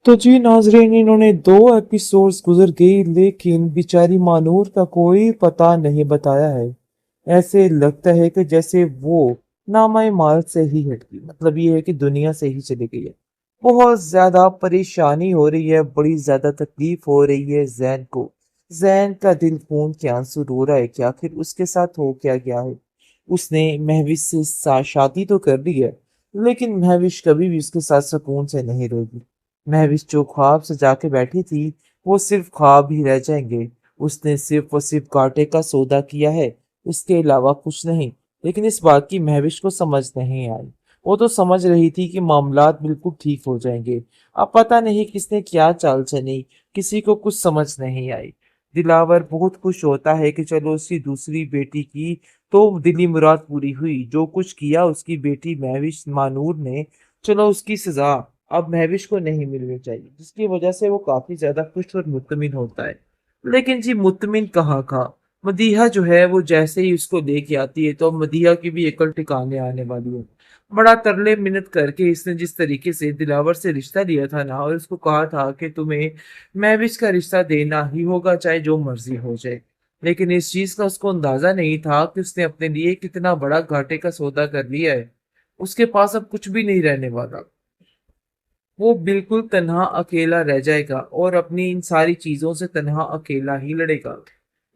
तो जी नाजरीन, इन्होंने 2 एपिसोड्स गुजर गई लेकिन बेचारी मानूर का कोई पता नहीं बताया है। ऐसे लगता है कि जैसे वो नामाए माल से ही हट गई, मतलब ये है कि दुनिया से ही चली गई है। बहुत ज्यादा परेशानी हो रही है, बड़ी ज्यादा तकलीफ हो रही है जैन को। जैन का दिल खून के आंसू रो रहा है कि आखिर उसके साथ हो क्या गया है। उसने महविश से शादी तो कर ली है, लेकिन महविश कभी भी उसके साथ सुकून से नहीं रहेगी। महविश जो ख्वाब सजा के बैठी थी, वो सिर्फ ख्वाब ही रह जाएंगे। उसने सिर्फ और सिर्फ घाटे का सौदा किया है, इसके अलावा कुछ नहीं। लेकिन इस बात की महविश को समझ नहीं आई। वो तो समझ रही थी कि मामलात बिल्कुल ठीक हो जाएंगे। अब पता नहीं किसने क्या चाल चली, किसी को कुछ समझ नहीं आई। दिलावर बहुत खुश होता है कि चलो उसकी दूसरी बेटी की तो दिली मुराद पूरी हुई। जो कुछ किया उसकी बेटी महविश मानूर ने, चलो उसकी सजा अब महविश को नहीं मिलनी चाहिए, जिसकी वजह से वो काफी ज्यादा खुश और मुतमिन होता है। लेकिन जी मुतमिन कहाँ का। मदीहा जो है वो जैसे ही उसको लेके आती है तो मदीहा की भी अकल ठिकाने आने वाली है। बड़ा तरले मिन्नत करके इसने जिस तरीके से दिलावर से रिश्ता लिया था ना, और उसको कहा था कि तुम्हें महविश का रिश्ता देना ही होगा चाहे जो मर्जी हो जाए। लेकिन इस चीज का उसको अंदाजा नहीं था कि उसने अपने लिए कितना बड़ा घाटे का सौदा कर लिया है। उसके पास अब कुछ भी नहीं रहने वाला। वो बिल्कुल तन्हा अकेला रह जाएगा और अपनी इन सारी चीजों से तन्हा अकेला ही लड़ेगा।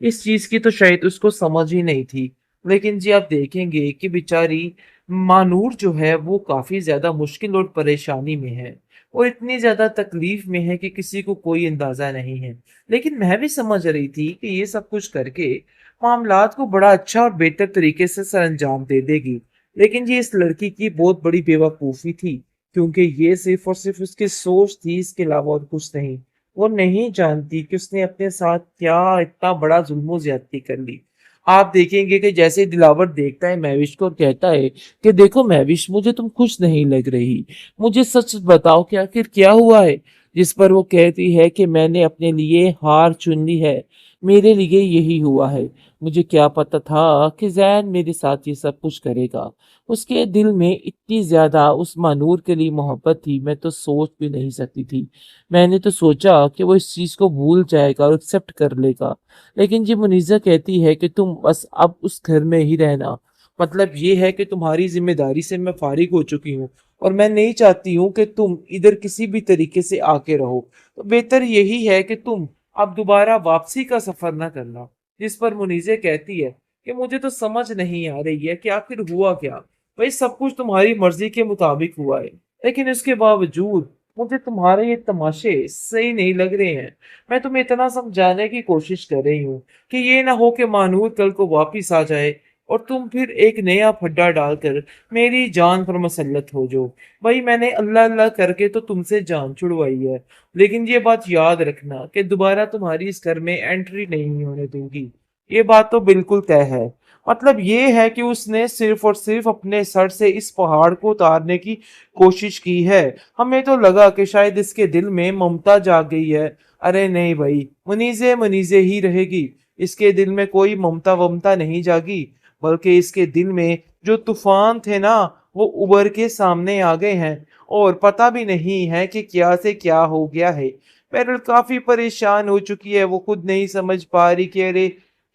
इस चीज की तो शायद उसको समझ ही नहीं थी। लेकिन जी आप देखेंगे कि बेचारी मानूर जो है वो काफी ज्यादा मुश्किल और परेशानी में है। वो इतनी ज्यादा तकलीफ में है कि किसी को कोई अंदाजा नहीं है। लेकिन मैं भी समझ रही थी कि ये सब कुछ करके मामलात को बड़ा अच्छा और बेहतर तरीके से सरअंजाम दे देगी। लेकिन जी इस लड़की की बहुत बड़ी बेवकूफी थी, क्योंकि ये सिर्फ और सिर्फ उसकी सोच थी, इसके अलावा और कुछ नहीं। वो नहीं जानती कि उसने अपने साथ क्या इतना बड़ा जुल्म ज्यादती कर ली। आप देखेंगे कि जैसे दिलावर देखता है महविश को और कहता है कि देखो महविश, मुझे तुम खुश नहीं लग रही, मुझे सच बताओ कि आखिर क्या हुआ है। जिस पर वो कहती है कि मैंने अपने लिए हार चुन ली है, मेरे लिए यही हुआ है। मुझे क्या पता था कि जैन मेरे साथ ये सब कुछ करेगा। उसके दिल में इतनी ज्यादा उस मानूर के लिए मोहब्बत थी, मैं तो सोच भी नहीं सकती थी। मैंने तो सोचा कि वो इस चीज को भूल जाएगा और एक्सेप्ट कर लेगा। लेकिन जी मुनीजा कहती है कि तुम बस अब उस घर में ही रहना, मतलब ये है कि तुम्हारी जिम्मेदारी से मैं फारिग हो चुकी हूँ और मैं नहीं चाहती हूँ कि तुम इधर किसी भी तरीके से आके रहो। तो बेहतर यही है कि तुम अब दोबारा वापसी का सफर ना करना। जिस पर मुनीजे कहती है कि मुझे तो समझ नहीं आ रही है कि आखिर हुआ क्या। भाई सब कुछ तुम्हारी मर्जी के मुताबिक हुआ है, लेकिन इसके बावजूद मुझे तुम्हारे ये तमाशे सही नहीं लग रहे हैं। मैं तुम्हें इतना समझाने की कोशिश कर रही हूँ कि ये ना हो कि मानूर कल को वापिस आ जाए और तुम फिर एक नया फड्डा डालकर मेरी जान पर मसल्लत हो जाओ। भाई मैंने अल्लाह अल्लाह करके तो तुमसे जान छुड़वाई है, लेकिन ये बात याद रखना कि दोबारा तुम्हारी इस घर में एंट्री नहीं होने दूंगी। ये बात तो बिल्कुल तय है। मतलब ये है कि उसने सिर्फ और सिर्फ अपने सर से इस पहाड़ को उतारने की कोशिश की है। हमें तो लगा कि शायद इसके दिल में ममता जाग गई है। अरे नहीं भाई, मुनीजे मुनीजे ही रहेगी। इसके दिल में कोई ममता वमता नहीं जागी, बल्कि इसके दिल में जो तूफान थे ना, वो उबर के सामने आ गए हैं। और पता भी नहीं है कि क्या से क्या हो गया है। पैरल काफी परेशान हो चुकी है, वो खुद नहीं समझ पा रही कि अरे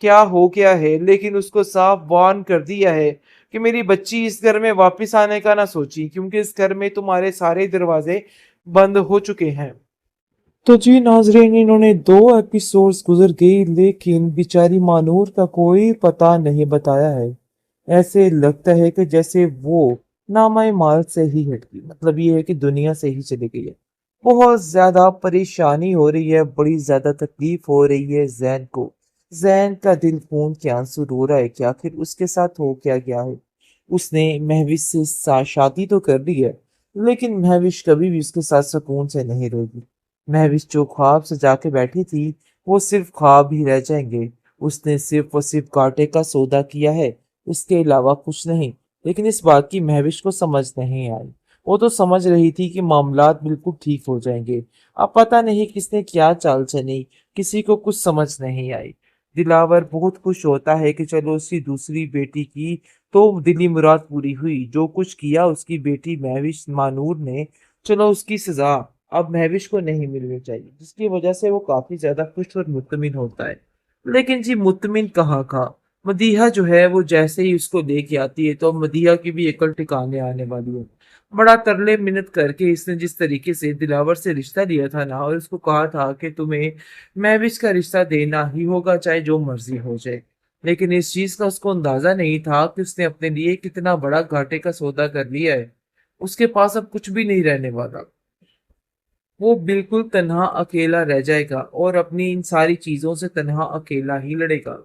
क्या हो गया है। लेकिन उसको साफ वार्न कर दिया है कि मेरी बच्ची इस घर में वापस आने का ना सोची, क्योंकि इस घर में तुम्हारे सारे दरवाजे बंद हो चुके हैं। तो जी नाजरीन, इन्होंने 2 एपिसोड्स गुजर गई लेकिन बेचारी मानूर का कोई पता नहीं बताया है। ऐसे लगता है कि जैसे वो नामाए माल से ही हट गई, मतलब ये है कि दुनिया से ही चली गई है। बहुत ज्यादा परेशानी हो रही है, बड़ी ज्यादा तकलीफ हो रही है जैन को। जैन का दिल खून के आंसू रो रहा है कि आखिर उसके साथ हो क्या गया है। उसने महविश से शादी तो कर ली है, लेकिन महविश कभी भी उसके साथ सुकून से नहीं रहेगी। महविश जो ख्वाब सजा के बैठी थी, वो सिर्फ ख्वाब ही रह जाएंगे। उसने सिर्फ और सिर्फ घाटे का सौदा किया है, इसके अलावा कुछ नहीं। लेकिन इस बात की महविश को समझ नहीं आई। वो तो समझ रही थी कि मामलात बिल्कुल ठीक हो जाएंगे। अब पता नहीं किसने क्या चाल चली, किसी को कुछ समझ नहीं आई। दिलावर बहुत खुश होता है कि चलो उसकी दूसरी बेटी की तो दिली मुराद पूरी हुई। जो कुछ किया उसकी बेटी महविश मानूर ने, चलो उसकी सजा اب महविश को नहीं मिलनी चाहिए, जिसकी वजह से वो काफी ज्यादा खुश और मुतमिन होता है। लेकिन जी मुतमिन कहाँ का, मदीहा जो है वो जैसे ही उसको लेके आती है तो अब मदीहा की भी अकल ठिकाने आने वाली है। बड़ा तरले मिन्नत करके इसने जिस तरीके से दिलावर से रिश्ता लिया था ना, और उसको कहा था कि तुम्हें महविश का रिश्ता देना ही होगा चाहे जो मर्जी हो जाए, लेकिन इस चीज का उसको अंदाजा नहीं था कि उसने अपने लिए कितना बड़ा घाटे का सौदा कर लिया है। उसके पास अब कुछ भी नहीं रहने वाला। वो बिल्कुल तन्हा अकेला रह जाएगा और अपनी इन सारी चीजों से तन्हा अकेला ही लड़ेगा।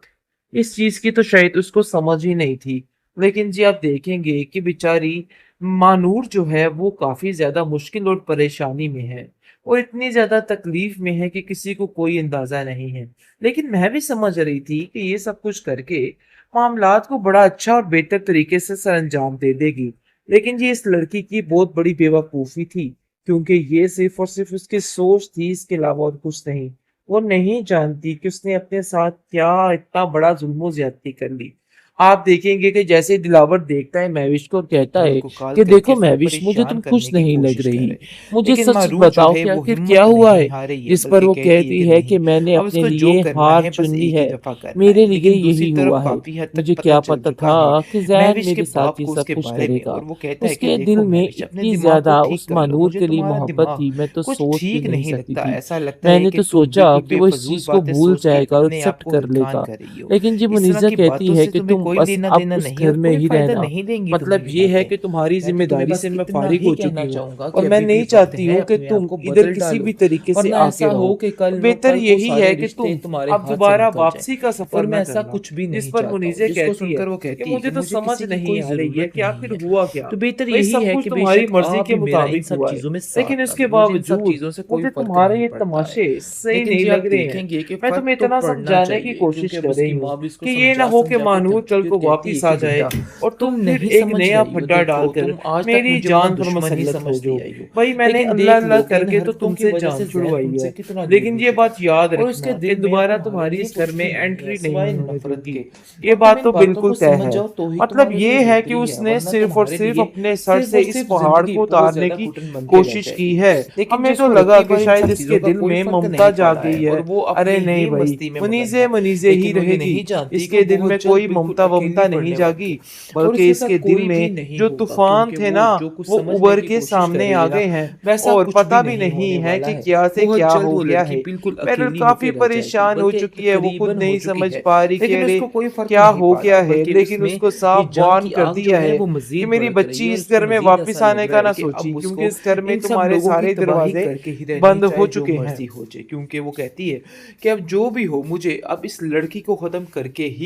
इस चीज की तो शायद उसको समझ ही नहीं थी। लेकिन जी आप देखेंगे कि बेचारी मानूर जो है वो काफी ज्यादा मुश्किल और परेशानी में है, और इतनी ज्यादा तकलीफ में है कि किसी को कोई अंदाजा नहीं है। लेकिन मैं भी समझ रही थी कि ये सब कुछ करके मामलात को बड़ा अच्छा और बेहतर तरीके से सरअंजाम दे देगी। लेकिन जी इस लड़की की बहुत बड़ी बेवकूफी थी, क्योंकि ये सिर्फ और सिर्फ उसकी सोच थी, इसके अलावा और कुछ नहीं। वो नहीं जानती कि उसने अपने साथ क्या इतना बड़ा जुल्म ज्यादती कर ली। आप देखेंगे कि जैसे ही दिलावर देखता है महविश को और कहता है को कॉल कि करके देखो इसको महविश, मुझे परेशान तुम करने खुश की नहीं लग कोशिश कर रही, रहे। मुझे लेकिन सच मारूर जो बताओ है कि वो आखिर क्या हिम्मत हुआ नहीं है। हार रही है, जिस पर बल्कि वो कहती है कहती कि है कि नहीं, मैंने अब अपने उसको जो लिए करना हार है बस चुन ली एक ही है, दफा करना है। मेरे लिए लेकिन दूसरी यही तरफ हुआ है। काफी हद तक मुझे पता क्या चल पता चुका है था कि जैन महविश के मेरे बाप साथ ये को सब उसके कुछ बारे में, करेगा। और वो कहता है कि उसके देखो दिल में महविश, अपने इतनी दिमाग को ज्यादा ठीक उस कर लो, मानूर मुझे के लिए तुम्हारा मोहब्बत दिमाग थी, मैं तो कुछ सोच भी ठीक नहीं नहीं सकती लगता। थी। ऐसा लगता है मैंने कि तो तुम सोचा बिल्कुल कि वो इस बेफजूल चीज को बातें भूल सोच के जाएगा और अपने आप एक्सेप्ट को कर हरकान लेगा। कर रही हो। लेकिन जी इस तरह मुनीजा की कहती बातों है से कि तुम्हें तुम कोई बस लेना अब देना उस नहीं है घर और में कोई ही फायदा रहना, नहीं देंगी तुम्हें मतलब ये ये है बातें। कि तुम्हारी मैं तो तुम्हें जिम्मेदारी बस से मैं इतना फारिग ही हो कहना चुकी हूँ, चाहूंगा और कि मैं अभी भी नहीं वक्त चाहती है हूँ कि अपने आप तुम को इधर बदल किसी डालो, भी तरीके से वरना आके ऐसा रहो। हो कि कल न बेहतर कल को यही सारे है कि रिश्ते तुम तुम्हारे अब हाथ से दोबारा निकल जाएं। वापसी का और सफर मैं न ऐसा करना। कुछ भी जिस नहीं पर चाहता हूँ। मुनीजे जिसको कहती है सुनकर वो कि कहती है कि मुझे तो मुझे समझ किसी की नहीं कोई आ रही है जरूरत कि नहीं आखिर है, हुआ क्या। तो बेहतर भाई यही सब है कुछ कि तुम्हारी बेशक मर्जी आप के भी मेरा इन मुताबिक सब हुआ है, चीजों में लेकिन साथ ना उसके दो, मुझे इन सब बावजूद चीजों से कोई मुझे फर्क तुम्हारे नहीं ये पड़ता है। तमाशे सही लेकिन नहीं जी आप लग रहे हैं। देखेंगे कि मैं फर्क तुम्हें तो इतना पड़ना समझाने की चाहिए, कोशिश क्योंकि अब कर रही उसकी हूँ माँ भी इसको कि ये ना समझा हो कि समझा के मानूर थक कल चुकी और को कहती है वापिस आ कि जाए बेटा और तुम तुम फिर नहीं एक समझ नया रही हो, फड्डा देखो डालकर तुम आज तक मेरी मुझे अपना जान पर दुश्मन ही मसल्लत हो समझती जाओ। आई हो, भाई मैंने लेकिन अल्लाह देख अल्लाह लो कि इन करके तो हरकतों की तुमसे वजह जान से जैन छुड़वाई तुमसे है, कितना दूर लेकिन हो ये चुका बात है याद और उसके रखना कि दिल में अब दोबारा तुम्हारे तुम्हारी लिए इस घर कुछ में भी नहीं है एंट्री नहीं सिवाय होने नफरत दूंगी। के। ये और तुम बात इन तो बातों बिल्कुल को तय समझ है। जाओ तो ही मतलब तुम्हारे लिए ये है कि बेहतरी है, उसने वरना सिर्फ और तुम्हारे सिर्फ लिए अपने सर सिर्फ से और इस सिर्फ पहाड़ जिंदगी को बहुत उतारने ज्यादा की घुटन बनती रह कोशिश की जाएगी। है। लेकिन हमें तो जिसको लगा रत्ती कि भर इन शायद सब इसके चीजों का दिल कोई में फर्क ममता नहीं जाग पड़ा गई है है। और वो अरे अपनी नहीं ही भाई, मस्ती में मगन मुनीजे है, मुनीजे ही लेकिन वो ये रहेगी। नहीं जानती कि इसके दिल में बहुत जल्द कोई बिल्कुल ममता अकेली वमता नहीं पड़ने वाली जागी, है और बल्कि इसके साथ इसके दिल कोई भी में नहीं जो होगा, तूफान क्योंकि थे वो ना, जो कुछ वो समझने उबर की के कोशिश सामने आ करेगी ना गए हैं, वैसा और कुछ भी पता भी नहीं नहीं होने है वाला कि है। क्या से बहुत क्या जल्द हो वो गया लड़की है। बिल्कुल मैं अकेली काफी होके रह जाएगी, परेशान हो बल्कि चुकी है, वो खुद तकरीबन हो नहीं चुकी समझ है। पा रही कि लेकिन अरे उसको कोई फर्क क्या नहीं हो पड़ा, गया है, बल्कि लेकिन उसमें उसको ये साफ जंग वार्न की कर आग जो दिया है है वो कि मजीद मेरी भड़क रही बच्ची है और इस उसको घर में मजीद वापस ऐसा लग आने रहा का है ना कि सोची, अब क्योंकि उसको इस घर में इन सब तुम्हारे लोगों की सारे तबाही दरवाजे करके ही रहनी बंद हो चाहे जो चुके हैं। मर्जी हो जाए, क्योंकि वो कहती है कि अब जो भी हो मुझे अब इस लड़की को खत्म करके ही